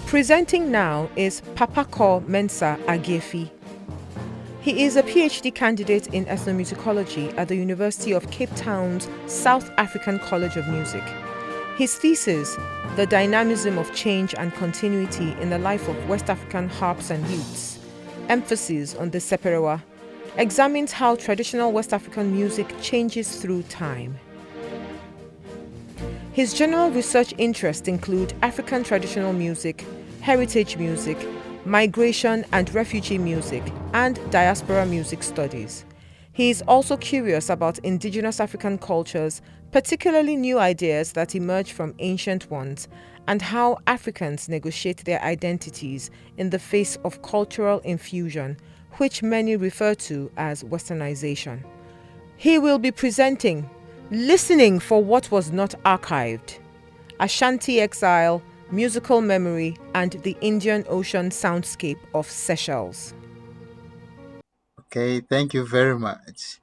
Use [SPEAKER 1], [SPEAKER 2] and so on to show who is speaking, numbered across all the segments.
[SPEAKER 1] Presenting now is Papako Mansah Agyefi. He is a PhD candidate in ethnomusicology at the University of Cape Town's South African College of Music. His thesis, The Dynamism of Change and Continuity in the Life of West African Harps and Lutes, emphasis on the seperewa, examines how traditional West African music changes through time. His general research interests include African traditional music, heritage music, migration and refugee music, and diaspora music studies. He is also curious about indigenous African cultures, particularly new ideas that emerge from ancient ones, and how Africans negotiate their identities in the face of cultural infusion, which many refer to as westernization. He will be presenting Listening for What Was Not Archived, Ashanti Exile, Musical Memory, and the Indian Ocean Soundscape of Seychelles.
[SPEAKER 2] Okay, thank you very much.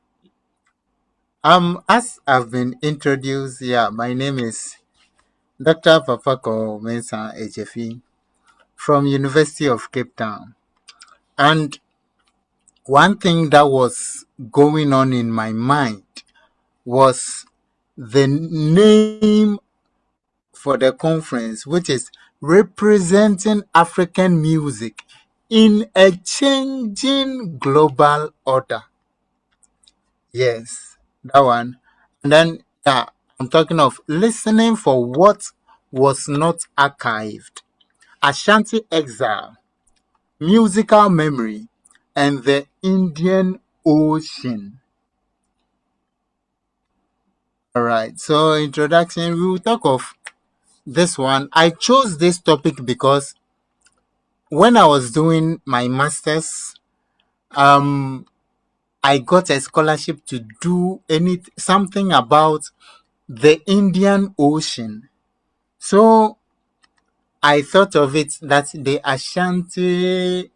[SPEAKER 2] As I've been introduced, my name is Dr. Papako Mansah Agyefi from University of Cape Town. And one thing that was going on in my mind was the name for the conference, which is Representing African Music in a Changing Global Order. Yes, that one. And then I'm talking of listening for what was not archived. Ashanti Exile, Musical Memory, and the Indian Ocean. All right, so introduction, we will talk of this one. I chose this topic because when I was doing my master's, I got a scholarship to do something about the Indian Ocean. So I thought of it that the Ashanti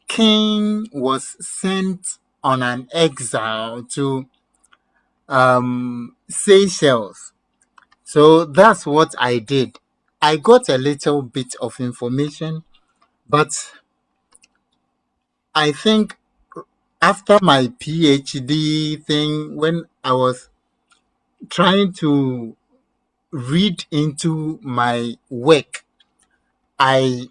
[SPEAKER 2] king was sent on an exile to Seychelles. So that's what I did. I got a little bit of information, but I think after my PhD thing, when I was trying to read into my work, I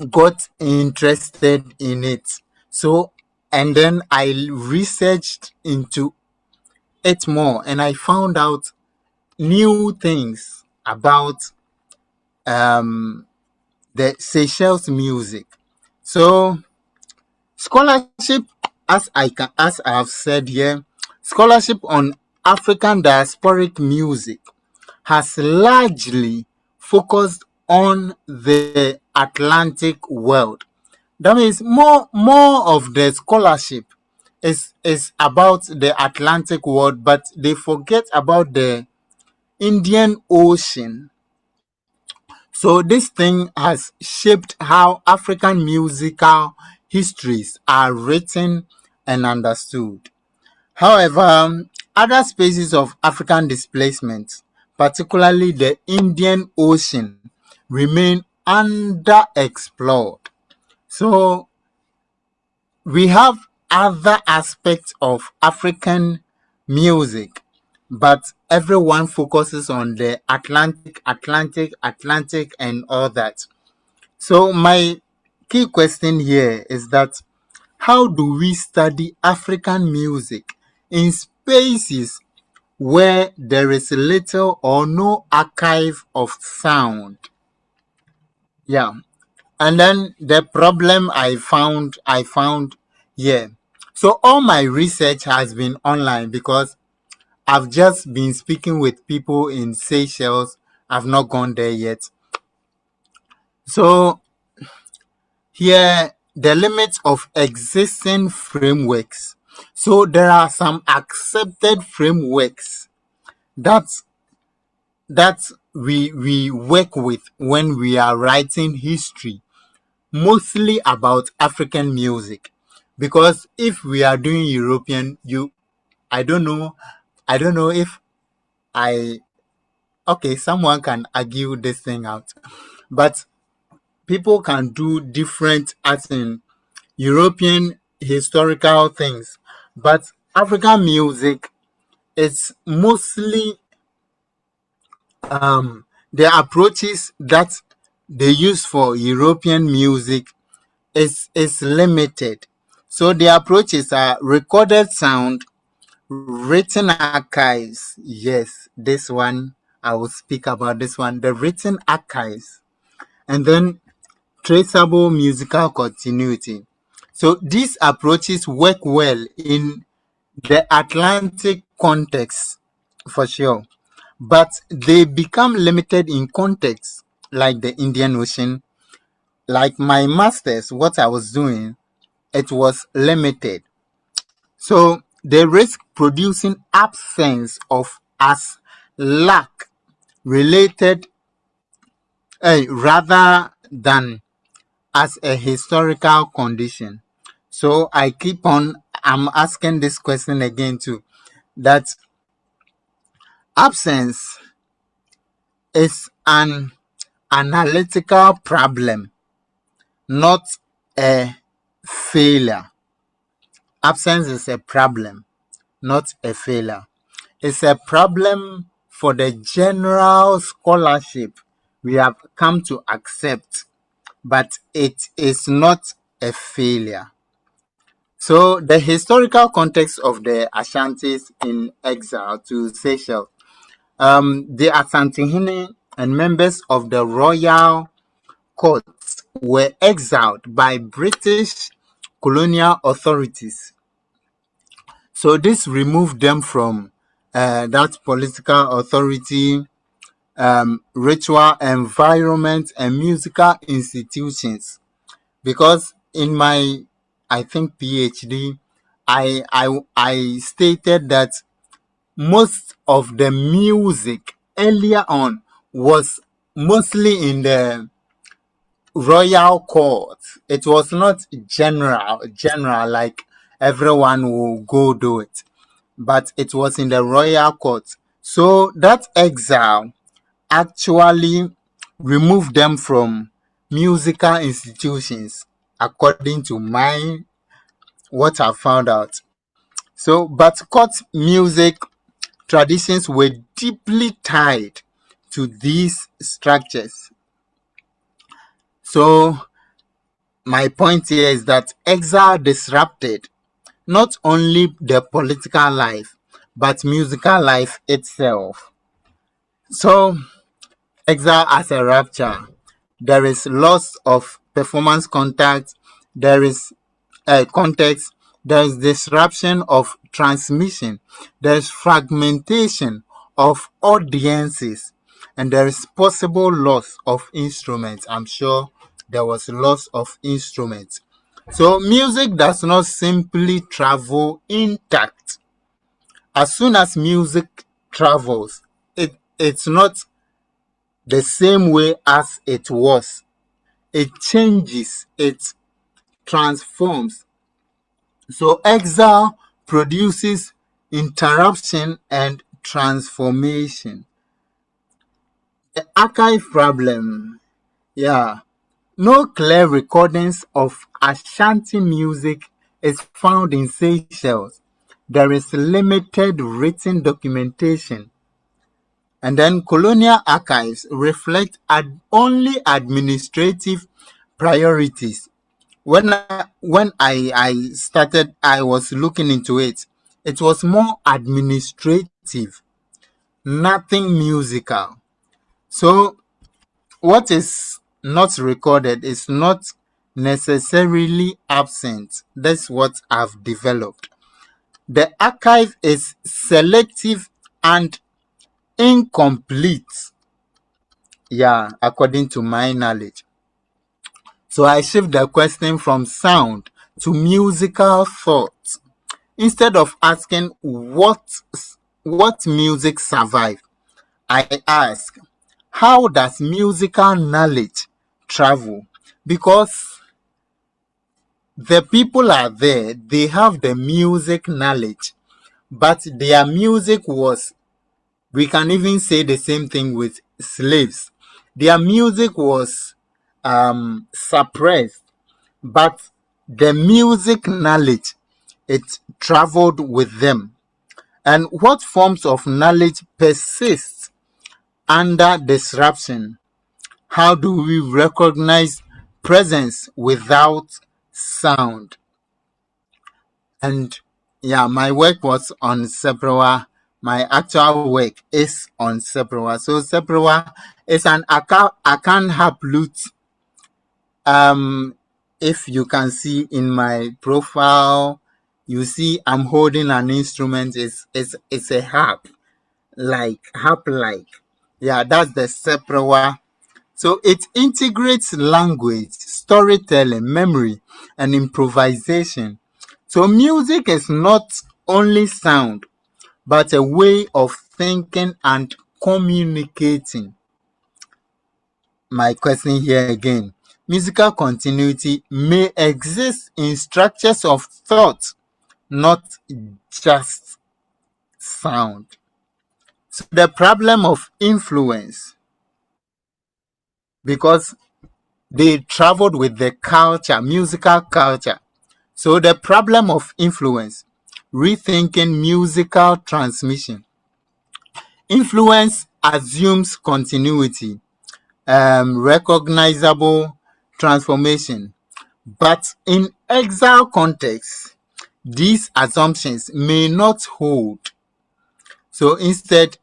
[SPEAKER 2] got interested in it. So, and then I researched into it more, and I found out new things about the Seychelles music. So, scholarship, as I have said here, scholarship on African diasporic music has largely focused on the Atlantic world. That means more of the scholarship is about the Atlantic world, but they forget about the Indian Ocean. So this thing has shaped how African musical histories are written and understood. However, other spaces of African displacement, particularly the Indian Ocean, remain underexplored. So we have other aspects of African music, but everyone focuses on the Atlantic, and all that. So my key question here is that how do we study African music in spaces where there is little or no archive of sound? Yeah. And then the problem I found here. So all my research has been online because I've just been speaking with people in Seychelles. I've not gone there yet. So here, the limits of existing frameworks. So there are some accepted frameworks that we work with when we are writing history, mostly about African music. Because if we are doing European, I don't know if someone can argue this thing out. But people can do different as in European historical things, but African music is mostly the approaches that they use for European music is limited. So the approaches are recorded sound, written archives. Yes, this one I will speak about this one. The written archives, and then traceable musical continuity. So these approaches work well in the Atlantic context for sure, but they become limited in contexts like the Indian Ocean. Like my master's, what I was doing, it was limited. So they risk producing absence of as lack related rather than as a historical condition. So I'm asking this question again too, that absence is an analytical problem, not a failure. Absence is a problem, not a failure. It's a problem for the general scholarship we have come to accept, but it is not a failure. So the historical context of the Ashantis in exile to Seychelles, the Asantehene and members of the royal court were exiled by British colonial authorities. So this removed them from that political authority, ritual environment, and musical institutions. Because in my, I think, PhD, I stated that most of the music earlier on was mostly in the royal court. It was not general like everyone will go do it, but it was in the royal court. So that exile actually removed them from musical institutions, according to what I found out. So, but court music traditions were deeply tied to these structures. So, my point here is that exile disrupted not only the political life, but musical life itself. So, exile as a rupture. There is loss of performance contact, there is context, there is disruption of transmission, there is fragmentation of audiences, and there is possible loss of instruments. I'm sure there was loss of instruments. So music does not simply travel intact. As soon as music travels, it's not the same way as it was. It changes, it transforms. So exile produces interruption and transformation. The archive problem. Yeah. No clear recordings of Ashanti music is found in Seychelles. There is limited written documentation. And then colonial archives reflect only administrative priorities. When I started, I was looking into it. It was more administrative, nothing musical. So what is not recorded is not necessarily absent. That's what I've developed. The archive is selective and incomplete. Yeah, according to my knowledge. So I shift the question from sound to musical thought. Instead of asking what music survived, I ask, how does musical knowledge travel? Because the people are there, they have the music knowledge, but their music was, we can even say the same thing with slaves. Their music was suppressed, but the music knowledge, it traveled with them. And what forms of knowledge persist under disruption? How do we recognize presence without sound? And yeah, my work was on seperewa. My actual work is on seperewa. So seperewa is an Akan haplut. If you can see in my profile, you see I'm holding an instrument. It's a harp, like. Yeah, that's the seperewa. So it integrates language, storytelling, memory, and improvisation. So music is not only sound, but a way of thinking and communicating. My question here again. Musical continuity may exist in structures of thought, not just sound. So the problem of influence, because they traveled with the culture, musical culture. So the problem of influence, rethinking musical transmission. Influence assumes continuity, recognizable transformation. But in exile context, these assumptions may not hold. So instead,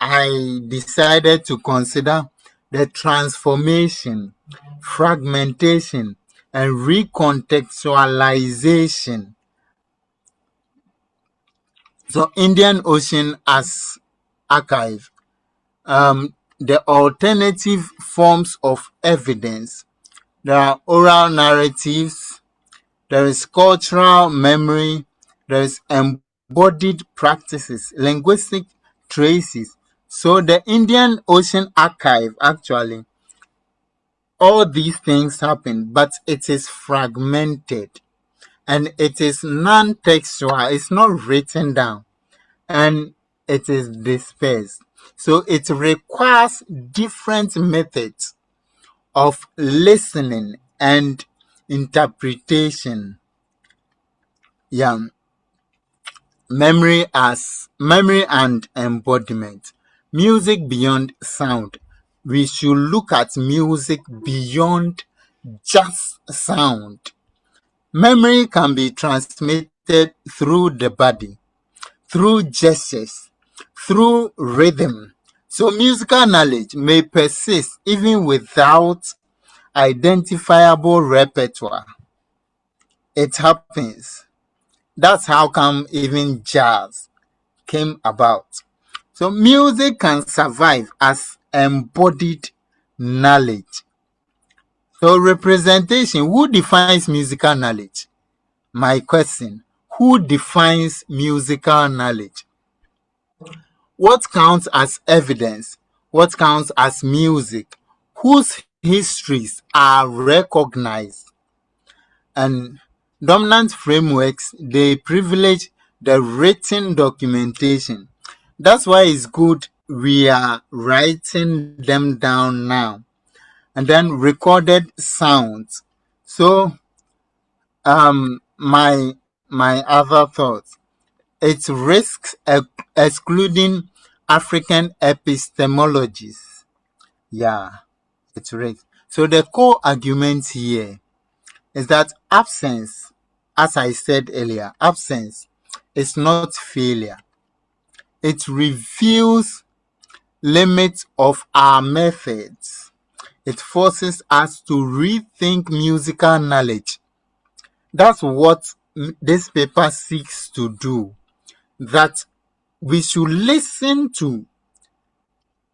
[SPEAKER 2] I decided to consider the transformation, fragmentation, and recontextualization. So Indian Ocean as archive, the alternative forms of evidence. There are oral narratives, there is cultural memory, there is embodied practices, linguistic traces. So the Indian Ocean Archive, actually, all these things happen, but it is fragmented and it is non-textual. It's not written down and it is dispersed. So it requires different methods of listening and interpretation. Yeah, memory and embodiment. Music beyond sound. We should look at music beyond just sound. Memory can be transmitted through the body, through gestures, through rhythm. So musical knowledge may persist even without identifiable repertoire. It happens. That's how come even jazz came about. So music can survive as embodied knowledge. So representation, who defines musical knowledge? My question, who defines musical knowledge? What counts as evidence? What counts as music? Whose histories are recognized? And dominant frameworks, they privilege the written documentation. That's why it's good we are writing them down now. And then recorded sounds. So my other thoughts, it risks excluding African epistemologies. Yeah, it risks. So the core argument here is that absence, as I said earlier, absence is not failure. It reveals limits of our methods. It forces us to rethink musical knowledge. That's what this paper seeks to do. That we should listen to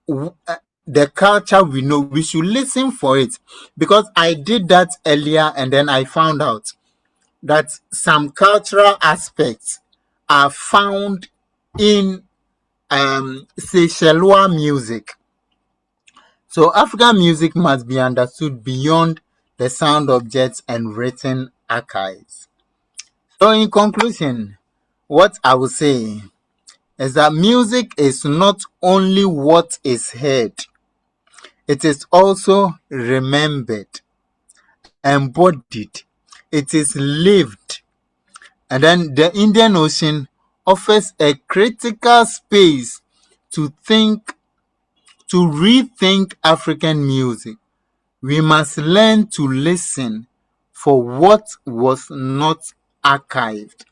[SPEAKER 2] the culture we know. We should listen for it. Because I did that earlier and then I found out that some cultural aspects are found in Seychellois music. So African music must be understood beyond the sound objects and written archives. So in conclusion, what I would say is that music is not only what is heard, it is also remembered. embodied, it is lived. And then the Indian Ocean offers a critical space to think, to rethink African music. We must learn to listen for what was not archived.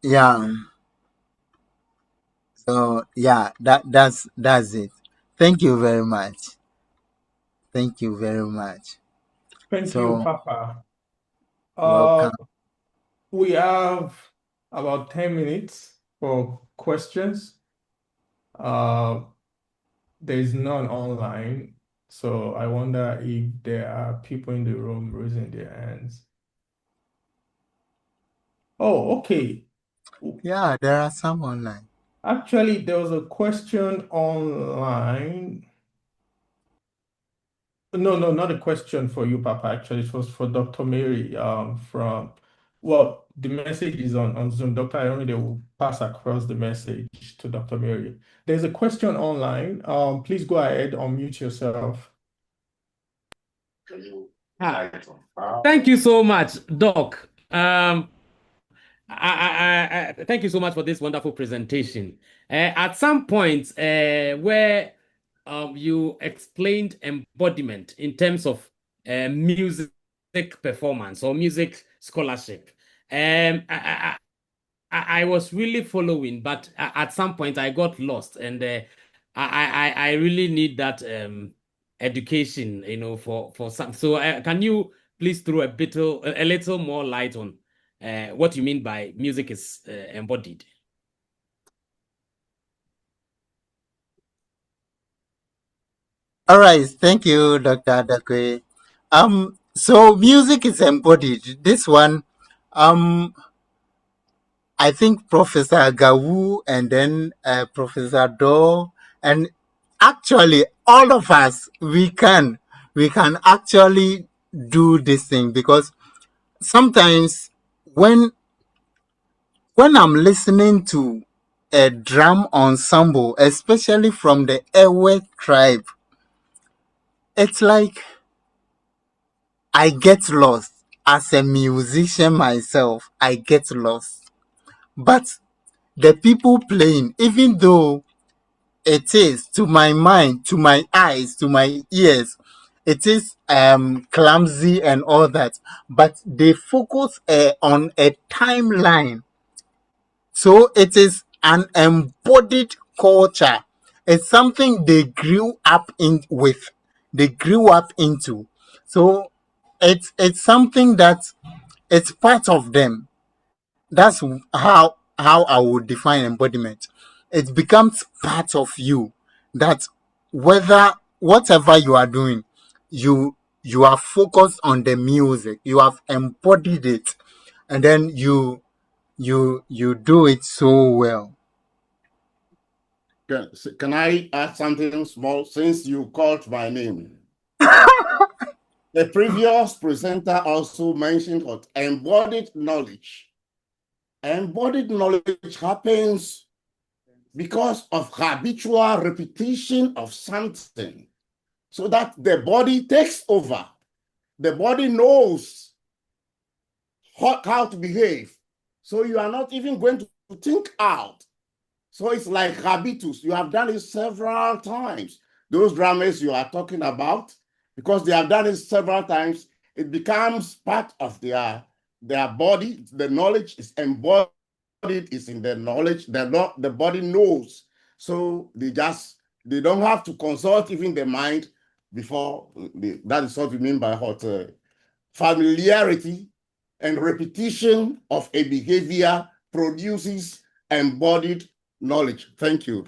[SPEAKER 2] Yeah. So yeah, that's it. Thank you very much. Thank you very much.
[SPEAKER 3] Thank you,
[SPEAKER 2] So
[SPEAKER 3] Papa.
[SPEAKER 2] welcome.
[SPEAKER 3] We have about 10 minutes for questions. There's none online, so I wonder if there are people in the room raising their hands. Oh, okay.
[SPEAKER 2] Yeah, there are some online.
[SPEAKER 3] Actually, there was a question online. No, not a question for you, Papa. Actually, it was for Dr. Mary. Well, the message is on Zoom. Dr. Ayomide will pass across the message to Dr. Mary. There's a question online. Please go ahead, unmute yourself.
[SPEAKER 4] Thank you so much, Doc. Thank you so much for this wonderful presentation. At some point, where you explained embodiment in terms of music performance or music scholarship, I was really following, but at some point I got lost, and I really need that education, for some. So can you please throw a little more light on what you mean by music is embodied?
[SPEAKER 2] All right, thank you, Dr. Adakwe. So music is embodied. This one, I think Professor Gawu and then Professor Do, and actually all of us, we can actually do this thing, because sometimes when I'm listening to a drum ensemble, especially from the Ewe tribe, it's like I get lost. As a musician myself, I get lost. But the people playing, even though it is, to my mind, to my eyes, to my ears, it is clumsy and all that, but they focus on a timeline. So it is an embodied culture. It's something they grew up in with. They grew up into. So it's something that it's part of them. That's how I would define embodiment. It becomes part of you. That whatever you are doing, you are focused on the music. You have embodied it, and then you do it so well.
[SPEAKER 5] Can I add something small since you called my name? The previous presenter also mentioned what embodied knowledge. Embodied knowledge happens because of habitual repetition of something, so that the body takes over. The body knows how to behave. So you are not even going to think out. So it's like habitus. You have done it several times. Those dramas you are talking about, because they have done it several times, it becomes part of their body. The knowledge is embodied, is in the knowledge. The body knows. So they don't have to consult even the mind before. That is what we mean by what familiarity and repetition of a behavior produces embodied knowledge. Thank you.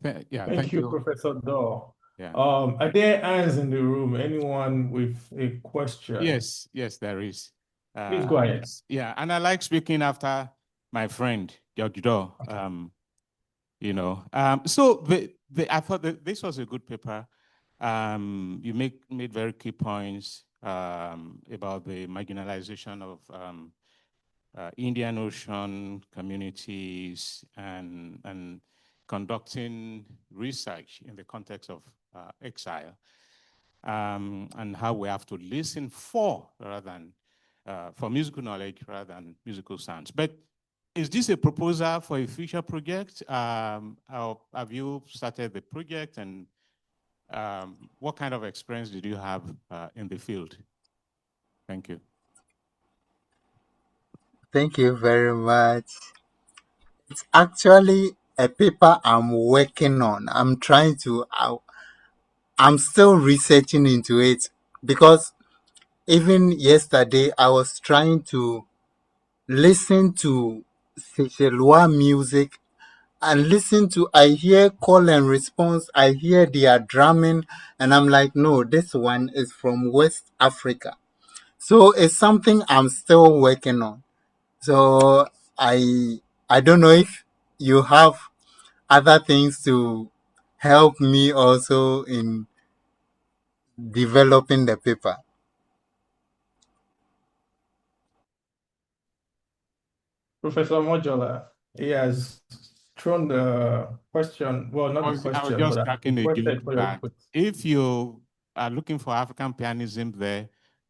[SPEAKER 3] Thank you, Professor Daw.
[SPEAKER 6] Yeah.
[SPEAKER 3] Are there hands in the room? Anyone with a question?
[SPEAKER 6] Yes, there is.
[SPEAKER 3] Please go ahead.
[SPEAKER 6] Yeah, and I like speaking after my friend George Daw. So I thought that this was a good paper. You made very key points about the marginalization of Indian Ocean communities and conducting research in the context of exile, and how we have to listen for rather than for musical knowledge rather than musical sounds. But is this a proposal for a future project? Have you started the project, and what kind of experience did you have in the field? Thank you.
[SPEAKER 2] Thank you very much. It's actually a paper I'm working on. I'm still researching into it because even yesterday I was trying to listen to Seperewa music and I hear call and response, I hear their drumming, and I'm like, no, this one is from West Africa. So it's something I'm still working on. So I don't know if you have other things to help me also in developing the paper.
[SPEAKER 3] Professor Mojola, he has thrown the question, well, not the
[SPEAKER 6] I was
[SPEAKER 3] question,
[SPEAKER 6] just
[SPEAKER 3] but
[SPEAKER 6] cracking a
[SPEAKER 3] requested
[SPEAKER 6] joke
[SPEAKER 3] for your
[SPEAKER 6] that
[SPEAKER 3] input.
[SPEAKER 6] if you are looking for African pianism there,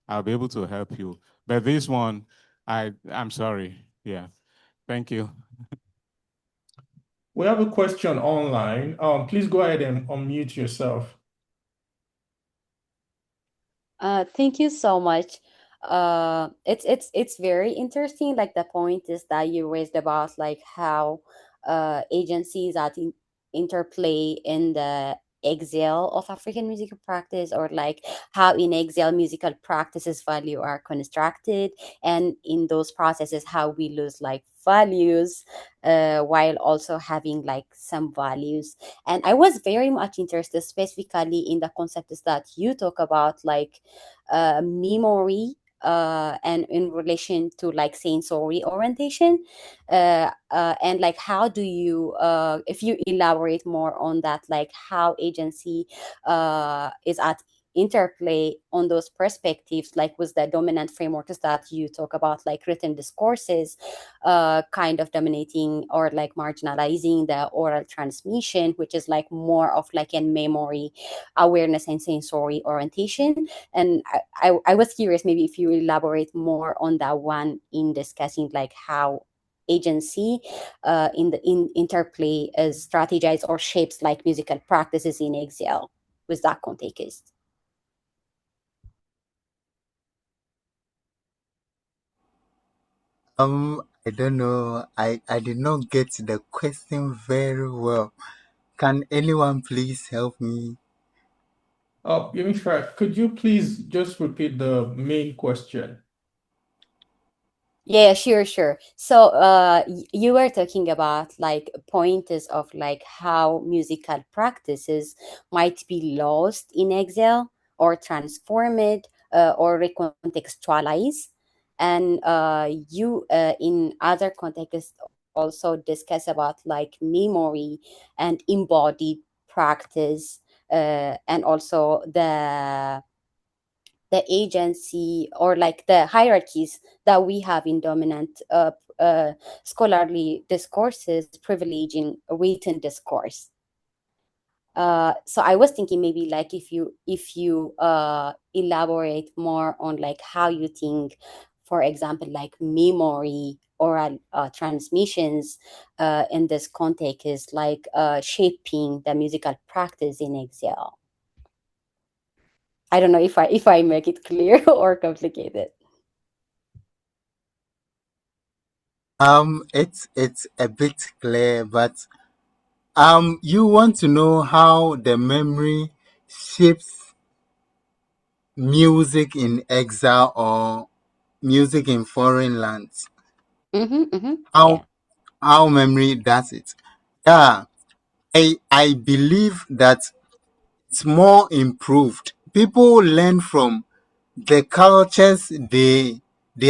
[SPEAKER 6] I'll be able to help you. But this one, I'm sorry. Yeah. Thank you.
[SPEAKER 3] We have a question online. Please go ahead and unmute yourself.
[SPEAKER 7] Thank you so much. It's very interesting. Like the point is that you raised about like how agencies that interplay in the exile of African musical practice, or like how in exile musical practices value are constructed, and in those processes how we lose like values while also having like some values. And I was very much interested specifically in the concepts that you talk about, like memory and in relation to like sensory orientation, and like how do you if you elaborate more on that, like how agency is at interplay on those perspectives, like with the dominant frameworks that you talk about, like written discourses kind of dominating or like marginalizing the oral transmission, which is like more of like a memory awareness and sensory orientation. And I was curious maybe if you elaborate more on that one in discussing like how agency in interplay strategize or shapes like musical practices in exile with that context.
[SPEAKER 2] I don't know. I did not get the question very well. Can anyone please help me?
[SPEAKER 3] Yemishra, could you please just repeat the main question?
[SPEAKER 7] Yeah, sure. So, you were talking about like pointers of like how musical practices might be lost in exile or transformed or recontextualized, and you in other contexts also discuss about like memory and embodied practice, and also the agency or like the hierarchies that we have in dominant scholarly discourses privileging written discourse. So I was thinking maybe like if you elaborate more on like how you think, for example, like memory oral transmissions in this context is like shaping the musical practice in exile. I don't know if I make it clear or complicated.
[SPEAKER 2] It's a bit clear, but you want to know how the memory shapes music in exile or music in foreign lands.
[SPEAKER 7] Yeah.
[SPEAKER 2] How memory does it. Yeah, I believe that it's more improved. People learn from the cultures they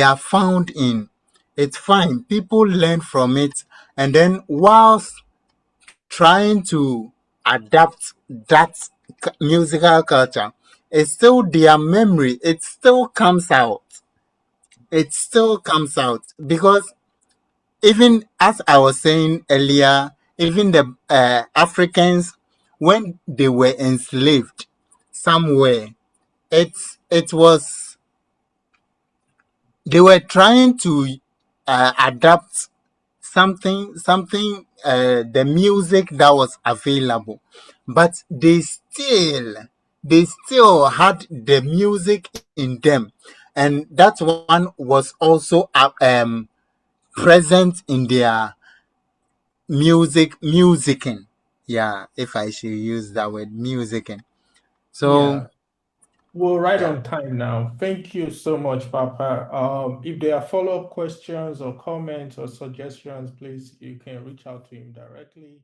[SPEAKER 2] are found in. It's fine. People learn from it, and then whilst trying to adapt that musical culture, it's still their memory. It still comes out. It still comes out because even as I was saying earlier, even the Africans when they were enslaved somewhere, it was they were trying to adapt something the music that was available, but they still had the music in them, and that one was also present in their musicking. Yeah, if I should use that word, musicking. So
[SPEAKER 3] Yeah. We're right
[SPEAKER 2] yeah.
[SPEAKER 3] on time now. Thank you so much, Papa. If there are follow-up questions or comments or suggestions, please, you can reach out to him directly.